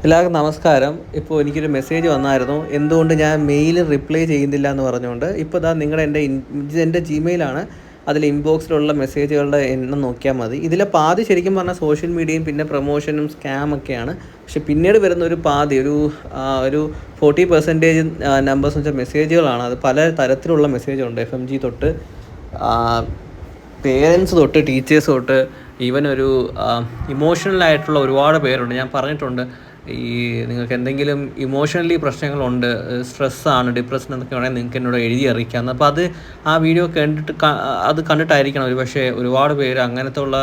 എല്ലാവർക്കും നമസ്കാരം. ഇപ്പോൾ എനിക്കൊരു മെസ്സേജ് വന്നായിരുന്നു, എന്തുകൊണ്ട് ഞാൻ മെയിൽ റിപ്ലൈ ചെയ്യുന്നില്ല എന്ന് പറഞ്ഞുകൊണ്ട്. ഇപ്പോൾ ഇതാ നിങ്ങളുടെ ഇതെൻ്റെ ജിമെയിലാണ്. അതിൽ ഇൻബോക്സിലുള്ള മെസ്സേജുകളുടെ എണ്ണം നോക്കിയാൽ മതി. ഇതിലെ പാതി ശരിക്കും പറഞ്ഞാൽ സോഷ്യൽ മീഡിയയും പിന്നെ പ്രൊമോഷനും സ്കാമൊക്കെയാണ്. പക്ഷേ പിന്നീട് വരുന്ന ഒരു പാതി ഒരു 40% നമ്പേഴ്സ് എന്ന് വെച്ചാൽ മെസ്സേജുകളാണ്. അത് പല തരത്തിലുള്ള മെസ്സേജുണ്ട്. FMG തൊട്ട് പേരൻസ് തൊട്ട് ടീച്ചേഴ്സ് തൊട്ട് ഈവൻ ഒരു ഇമോഷണലായിട്ടുള്ള ഒരുപാട് പേരുണ്ട്. ഞാൻ പറഞ്ഞിട്ടുണ്ട്, ഈ നിങ്ങൾക്ക് എന്തെങ്കിലും ഇമോഷണലി പ്രശ്നങ്ങളുണ്ട്, സ്ട്രെസ്സാണ്, ഡിപ്രഷൻ എന്നൊക്കെ വേണമെങ്കിൽ നിങ്ങൾക്ക് എന്നോട് എഴുതി അറിയിക്കാമെന്ന്. അപ്പോൾ ആ വീഡിയോ കണ്ടിട്ടായിരിക്കണം ഒരു പക്ഷേ ഒരുപാട് പേര് അങ്ങനത്തെ ഉള്ള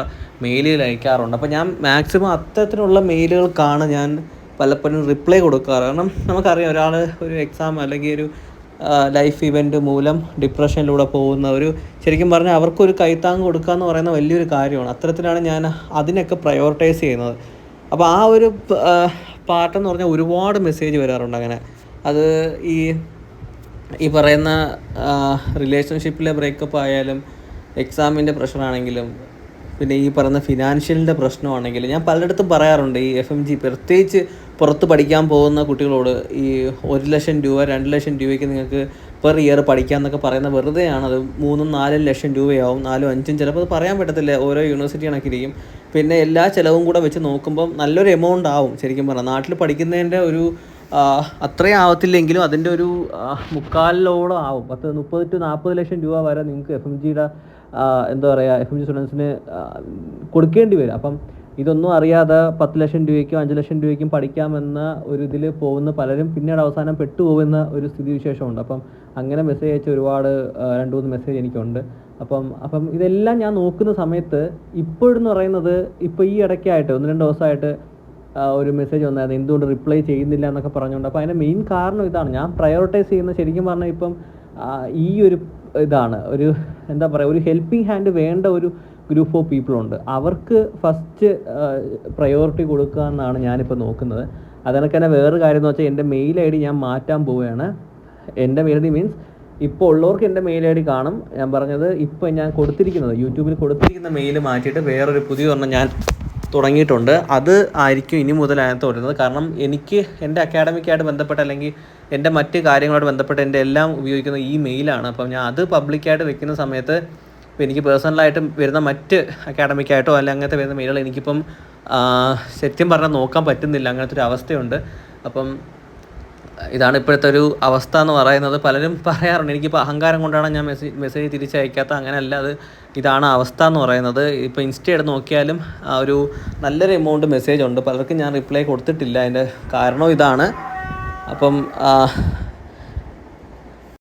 മെയിലുകൾ അയക്കാറുണ്ട്. അപ്പോൾ ഞാൻ മാക്സിമം അത്തരത്തിലുള്ള മെയിലുകൾക്കാണ് ഞാൻ പലപ്പോഴും റിപ്ലൈ കൊടുക്കാറ്. കാരണം നമുക്കറിയാം, ഒരാൾ ഒരു എക്സാം അല്ലെങ്കിൽ ഒരു ലൈഫ് ഇവൻറ്റ് മൂലം ഡിപ്രഷനിലൂടെ പോകുന്ന ശരിക്കും പറഞ്ഞാൽ അവർക്കൊരു കൈത്താങ്ങ് കൊടുക്കുക എന്ന് പറയുന്ന വലിയൊരു കാര്യമാണ്. അത്തരത്തിലാണ് ഞാൻ അതിനൊക്കെ പ്രയോറിറ്റൈസ് ചെയ്യുന്നത്. അപ്പോൾ ആ ഒരു പാർട്ടെന്ന് പറഞ്ഞാൽ ഒരുപാട് മെസ്സേജ് വരാറുണ്ട്. അങ്ങനെ അത് ഈ പറയുന്ന റിലേഷൻഷിപ്പിലെ ബ്രേക്കപ്പ് ആയാലും, എക്സാമിൻ്റെ പ്രശ്നമാണെങ്കിലും, പിന്നെ ഈ പറയുന്ന ഫിനാൻഷ്യലിൻ്റെ പ്രശ്നമാണെങ്കിലും ഞാൻ പലയിടത്തും പറയാറുണ്ട്. ഈ FMG പ്രത്യേകിച്ച് പുറത്ത് പഠിക്കാൻ പോകുന്ന കുട്ടികളോട് ഈ 1 ലക്ഷം രൂപ 2 ലക്ഷം രൂപയ്ക്ക് നിങ്ങൾക്ക് പെർ ഇയർ പഠിക്കാമെന്നൊക്കെ പറയുന്ന വെറുതെയാണ്. അത് 3-4 ലക്ഷം രൂപയാവും, 4-5 ചിലപ്പോൾ അത് പറയാൻ പറ്റത്തില്ല, ഓരോ യൂണിവേഴ്സിറ്റി കണക്കിരിക്കും. പിന്നെ എല്ലാ ചിലവും കൂടെ വെച്ച് നോക്കുമ്പം നല്ലൊരു എമൗണ്ട് ആവും. ശരിക്കും പറഞ്ഞാൽ നാട്ടിൽ പഠിക്കുന്നതിൻ്റെ അത്രയും ആവത്തില്ലെങ്കിലും അതിൻ്റെ ഒരു മുക്കാലിലോളം ആവും. 30-40 ലക്ഷം രൂപ വരെ നിങ്ങൾക്ക് FMGയുടെ FMG സ്റ്റുഡൻസിന് കൊടുക്കേണ്ടി വരും. അപ്പം ഇതൊന്നും അറിയാതെ 10 ലക്ഷം രൂപയ്ക്കും 5 ലക്ഷം രൂപയ്ക്കും പഠിക്കാമെന്ന ഒരു ഇതിൽ പോകുന്ന പലരും പിന്നീട് അവസാനം പെട്ടുപോകുന്ന ഒരു സ്ഥിതിവിശേഷമുണ്ട്. അപ്പം അങ്ങനെ മെസ്സേജ് അയച്ച ഒരുപാട് 2-3 മെസ്സേജ് എനിക്കുണ്ട്. അപ്പം ഇതെല്ലാം ഞാൻ നോക്കുന്ന സമയത്ത് ഇപ്പോഴെന്ന് പറയുന്നത്, ഇപ്പോൾ ഈ ഇടയ്ക്കായിട്ട് 1-2 ദിവസമായിട്ട് ഒരു മെസ്സേജ് വന്നായിരുന്നു, എന്തുകൊണ്ട് റിപ്ലൈ ചെയ്യുന്നില്ല എന്നൊക്കെ പറഞ്ഞുകൊണ്ട്. അപ്പോൾ അതിൻ്റെ മെയിൻ കാരണം ഇതാണ്, ഞാൻ പ്രയോറിറ്റൈസ് ചെയ്യുന്ന ശരിക്കും പറഞ്ഞാൽ ഇപ്പം ഈ ഇതാണ് ഒരു ഹെൽപ്പിംഗ് ഹാൻഡ് വേണ്ട ഒരു ഗ്രൂപ്പ് ഓഫ് പീപ്പിളുണ്ട്. അവർക്ക് ഫസ്റ്റ് പ്രയോറിറ്റി കൊടുക്കുക എന്നാണ് ഞാനിപ്പോൾ നോക്കുന്നത്. അതിനൊക്കെ തന്നെ വേറൊരു കാര്യം എന്ന് വെച്ചാൽ എൻ്റെ മെയിൽ ID ഞാൻ മാറ്റാൻ പോവുകയാണ്. എൻ്റെ മെയിൽ ID മീൻസ് ഇപ്പോൾ ഉള്ളവർക്ക് എൻ്റെ മെയിൽ ID കാണും. ഞാൻ പറഞ്ഞത് ഇപ്പോൾ ഞാൻ യൂട്യൂബിൽ കൊടുത്തിരിക്കുന്ന മെയിൽ മാറ്റിയിട്ട് വേറൊരു പുതിയൊരെണ്ണം ഞാൻ തുടങ്ങിയിട്ടുണ്ട്. അത് ആയിരിക്കും ഇനി മുതൽ അതിനകത്ത് വരുന്നത്. കാരണം എനിക്ക് എൻ്റെ അക്കാഡമിക്കായിട്ട് ബന്ധപ്പെട്ട അല്ലെങ്കിൽ എൻ്റെ മറ്റ് കാര്യങ്ങളോട് ബന്ധപ്പെട്ട് എൻ്റെ എല്ലാം ഉപയോഗിക്കുന്ന ഈ മെയിലാണ്. അപ്പം ഞാൻ അത് പബ്ലിക്കായിട്ട് വെക്കുന്ന സമയത്ത് ഇപ്പോൾ എനിക്ക് പേഴ്സണലായിട്ട് വരുന്ന മറ്റ് അക്കാഡമിക്കായിട്ടോ അല്ലെങ്കിൽ അങ്ങനത്തെ വരുന്ന മെയിലുകൾ എനിക്കിപ്പം സത്യം പറഞ്ഞാൽ നോക്കാൻ പറ്റുന്നില്ല. അങ്ങനത്തെ ഒരു അവസ്ഥയുണ്ട്. അപ്പം ഇതാണ് ഇപ്പോഴത്തെ ഒരു അവസ്ഥ എന്ന് പറയുന്നത്. പലരും പറയാറുണ്ട്, എനിക്കിപ്പോൾ അഹങ്കാരം കൊണ്ടാണ് ഞാൻ മെസ്സേജ് തിരിച്ചയക്കാത്ത. അങ്ങനെയല്ല, ഇതാണ് അവസ്ഥ എന്ന് പറയുന്നത്. ഇപ്പോൾ ഇൻസ്റ്റയുടെ നോക്കിയാലും ഒരു നല്ലൊരു എമൗണ്ട് മെസ്സേജ് ഉണ്ട്. പലർക്കും ഞാൻ റിപ്ലൈ കൊടുത്തിട്ടില്ല. അതിൻ്റെ കാരണം ഇതാണ്. അപ്പം